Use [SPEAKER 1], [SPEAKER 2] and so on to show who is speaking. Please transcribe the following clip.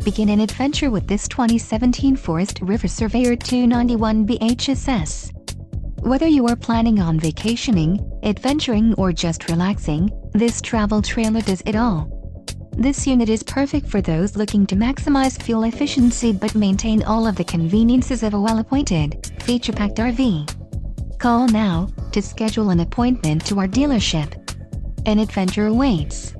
[SPEAKER 1] Begin an adventure with this 2017 Forest River Surveyor 291BHSS. Whether you are planning on vacationing, adventuring or just relaxing, this travel trailer does it all. This unit is perfect for those looking to maximize fuel efficiency but maintain all of the conveniences of a well-appointed, feature-packed RV. Call now to schedule an appointment to our dealership. An adventure awaits.